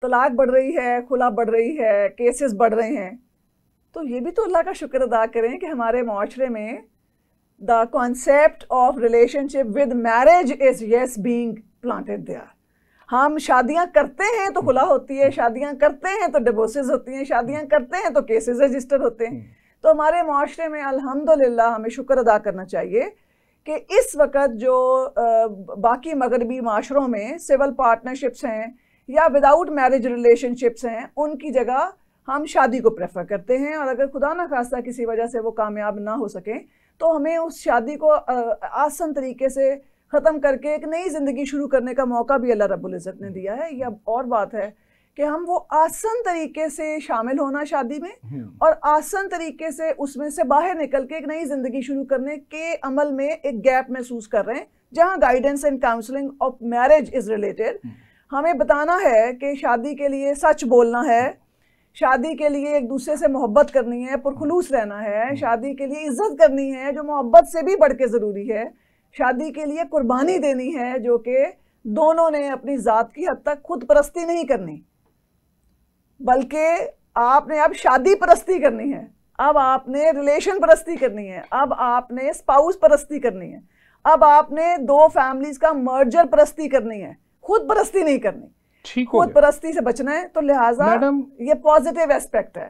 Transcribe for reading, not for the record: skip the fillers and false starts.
तलाक बढ़ रही है, खुला बढ़ रही है, केसेस बढ़ रहे हैं, तो ये भी तो अल्लाह का शुक्र अदा करें कि हमारे माशरे में the concept of relationship with marriage is yes being planted there. हम शादियां करते हैं तो खुला होती है, शादियां करते हैं तो डिवोर्सेस होती हैं, शादियां करते हैं तो केसेस रजिस्टर होते हैं। तो हमारे माशरे में अल्हम्दुलिल्लाह हमें शुक्र अदा करना चाहिए कि इस वक्त जो बाकी मगरबी माशरों में सिविल पार्टनरशिप्स हैं या विदाउट मैरिज रिलेशनशिप्स हैं, उनकी जगह हम शादी को प्रेफर करते हैं। और अगर खुदा ना खास्ता किसी वजह से वो कामयाब ना हो सके तो हमें उस शादी को आसान तरीके से ख़त्म करके एक नई ज़िंदगी शुरू करने का मौका भी अल्लाह रब्बुल इज़्ज़त ने दिया है। यह और बात है कि हम वो आसान तरीके से शामिल होना शादी में और आसान तरीके से उसमें से बाहर निकल के एक नई ज़िंदगी शुरू करने के अमल में एक गैप महसूस कर रहे हैं, जहाँ guidance and counselling of marriage is related. हमें बताना है कि शादी के लिए सच बोलना है, शादी के लिए एक दूसरे से मोहब्बत करनी है, पुरखुलूस रहना है, शादी के लिए इज्जत करनी है जो मोहब्बत से भी बढ़ के ज़रूरी है, शादी के लिए कुर्बानी देनी है जो कि दोनों ने अपनी ज़ात की हद तक खुद परस्ती नहीं करनी, बल्कि आपने अब शादी परस्ती करनी है, अब आपने रिलेशन परस्ती करनी है, अब आपने स्पाउस परस्ती करनी है, अब आपने दो फैमिलीज का मर्जर परस्ती करनी है, खुद परस्ती नहीं करनी। खुद परस्ती से बचना है, तो लिहाजा ये पॉजिटिव एस्पेक्ट है।